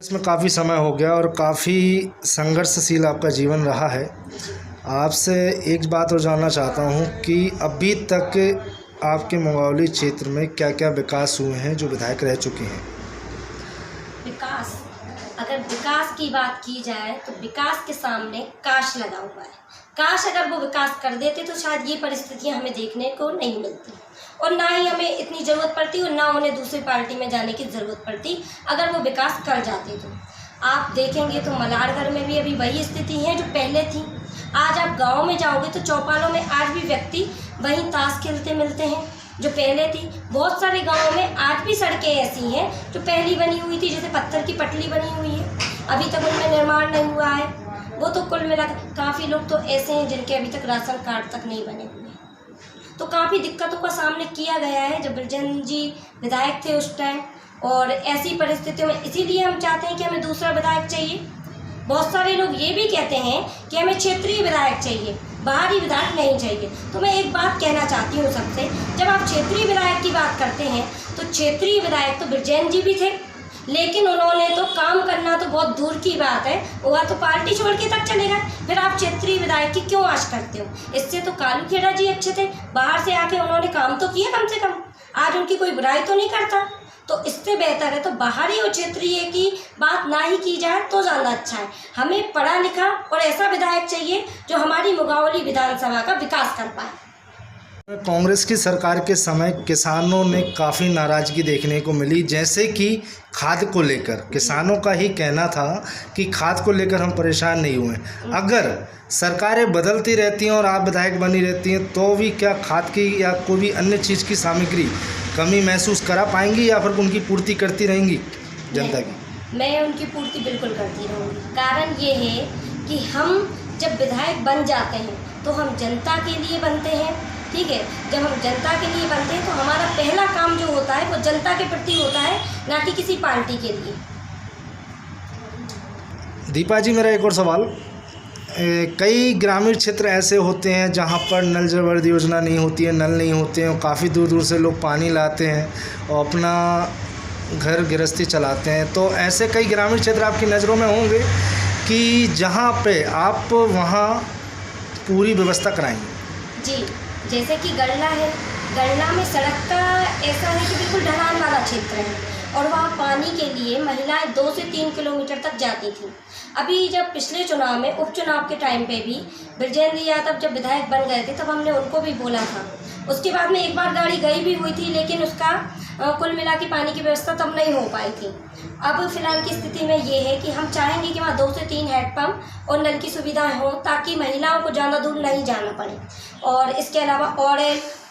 इसमें काफ़ी समय हो गया और काफ़ी संघर्षशील आपका जीवन रहा है। आपसे एक बात और जानना चाहता हूँ कि अभी तक आपके मंगरौली क्षेत्र में क्या-क्या विकास हुए हैं जो विधायक रह चुके हैं? विकास, अगर विकास की बात की जाए तो विकास के सामने काश लगा हुआ है। काश अगर वो विकास कर देते तो शायद ये परिस्थितियां हमें देखने को नहीं मिलती और ना ही हमें इतनी ज़रूरत पड़ती और ना उन्हें दूसरी पार्टी में जाने की ज़रूरत पड़ती अगर वो विकास कर जाते तो। आप देखेंगे तो मल्हारगढ़ में भी अभी वही स्थिति है जो पहले थी। आज आप गाँव में जाओगे तो चौपालों में आज भी व्यक्ति वहीं ताश खेलते मिलते हैं जो पहले थी। बहुत सारे गाँवों में आज भी सड़कें ऐसी हैं जो पहली बनी हुई थी, जैसे पत्थर की पटली बनी हुई है, अभी तक उनमें निर्माण नहीं हुआ है। वो तो कुल मिलाकर काफ़ी लोग तो ऐसे हैं जिनके अभी तक राशन कार्ड तक नहीं बने हुए हैं। तो काफ़ी दिक्कतों का सामना किया गया है जब बृजेंद्र जी विधायक थे उस टाइम, और ऐसी परिस्थितियों में इसीलिए हम चाहते हैं कि हमें दूसरा विधायक चाहिए। बहुत सारे लोग ये भी कहते हैं कि हमें क्षेत्रीय विधायक चाहिए, बाहरी विधायक नहीं चाहिए। तो मैं एक बात कहना चाहती हूँ सबसे, जब आप क्षेत्रीय विधायक की बात करते हैं तो क्षेत्रीय विधायक तो बृजेंद्र जी भी थे, लेकिन उन्होंने तो काम करना तो बहुत दूर की बात है, वह तो पार्टी छोड़ के तक चले गए। फिर आप क्षेत्रीय विधायक की क्यों आश करते हो? इससे तो कालू खेड़ा जी अच्छे थे, बाहर से आके उन्होंने काम तो किया कम से कम, आज उनकी कोई बुराई तो नहीं करता। तो इससे बेहतर है तो बाहरी और क्षेत्रीय की बात ना ही की जाए तो ज़्यादा अच्छा है। हमें पढ़ा लिखा और ऐसा विधायक चाहिए जो हमारी मंगरौली विधानसभा का विकास कर पाए। कांग्रेस की सरकार के समय किसानों ने काफ़ी नाराज़गी देखने को मिली, जैसे कि खाद को लेकर किसानों का ही कहना था कि खाद को लेकर हम परेशान नहीं हुए। अगर सरकारें बदलती रहती हैं और आप विधायक बनी रहती हैं तो भी क्या खाद की या कोई भी अन्य चीज़ की सामग्री कमी महसूस करा पाएंगी या फिर उनकी पूर्ति करती रहेंगी जनता की? मैं उनकी पूर्ति बिल्कुल करती रहूँगी। कारण ये है कि हम जब विधायक बन जाते हैं तो हम जनता के लिए बनते हैं, ठीक है। जब हम जनता के लिए बनते हैं तो हमारा पहला काम जो होता है वो जनता के प्रति होता है, ना कि किसी पार्टी के लिए। दीपा जी, मेरा एक और सवाल, कई ग्रामीण क्षेत्र ऐसे होते हैं जहां पर नल जल योजना नहीं होती है, नल नहीं होते हैं और काफ़ी दूर दूर से लोग पानी लाते हैं और अपना घर गृहस्थी चलाते हैं। तो ऐसे कई ग्रामीण क्षेत्र आपकी नज़रों में होंगे कि जहां पे आप वहां पूरी व्यवस्था कराएंगे? जी, जैसे कि गड़ला है, गड़ला में सड़क का ऐसा है कि बिल्कुल ढलान वाला क्षेत्र है और वहाँ पानी के लिए महिलाएं 2 से 3 किलोमीटर तक जाती थी। अभी जब पिछले चुनाव में उपचुनाव के टाइम पे भी बृजेंद्र यादव जब विधायक बन गए थे तब हमने उनको भी बोला था। उसके बाद में एक बार गाड़ी गई भी हुई थी, लेकिन उसका कुल मिला के पानी की व्यवस्था तब नहीं हो पाई थी। अब फिलहाल की स्थिति में ये है कि हम चाहेंगे कि वहाँ 2 से 3 हैंडपम्प और नल की सुविधाएं हो ताकि महिलाओं को ज़्यादा दूर नहीं जाना पड़े। और इसके अलावा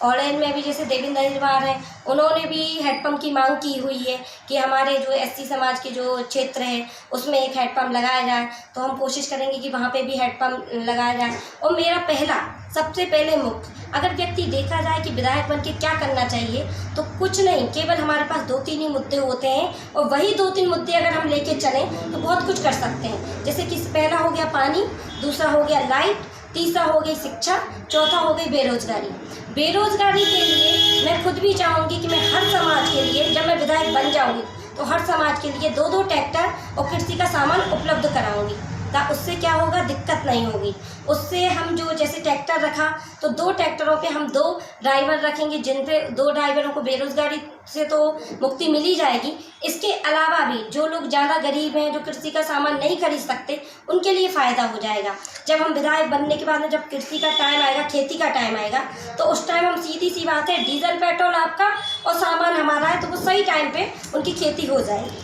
ऑरेल में भी जैसे देवेंद्र हरिद्वार है, उन्होंने भी हैंडपम्प की मांग की हुई है कि हमारे जो एससी समाज के जो क्षेत्र है उसमें एक हैंडपम्प लगाया जाए। तो हम कोशिश करेंगे कि वहाँ पे भी हैंडपम्प लगाया जाए। और मेरा सबसे पहले मुख्य, अगर व्यक्ति देखा जाए कि विधायक बन के क्या करना चाहिए तो कुछ नहीं, केवल हमारे पास 2-3 ही मुद्दे होते हैं और वही 2-3 मुद्दे अगर हम लेके चलें तो बहुत कुछ कर सकते हैं। जैसे कि पहला हो गया पानी, दूसरा हो गया लाइट, तीसरा हो गई शिक्षा, चौथा हो गई बेरोजगारी। बेरोजगारी के लिए मैं खुद भी चाहूँगी कि मैं हर समाज के लिए, जब मैं विधायक बन जाऊँगी तो हर समाज के लिए 2-2 ट्रैक्टर और कृषि का सामान उपलब्ध कराऊँगी। उससे क्या होगा, दिक्कत नहीं होगी। उससे हम जो जैसे ट्रैक्टर रखा तो 2 ट्रैक्टरों पे हम 2 ड्राइवर रखेंगे, जिन पे 2 ड्राइवरों को बेरोजगारी से तो मुक्ति मिल ही जाएगी। इसके अलावा भी जो लोग ज़्यादा गरीब हैं, जो कृषि का सामान नहीं खरीद सकते, उनके लिए फ़ायदा हो जाएगा। जब हम विधायक बनने के बाद में जब कृषि का टाइम आएगा, खेती का टाइम आएगा, तो उस टाइम हम सीधी सी बात है, डीजल पेट्रोल आपका और सामान हमारा है, तो वो सही टाइम पर उनकी खेती हो जाएगी।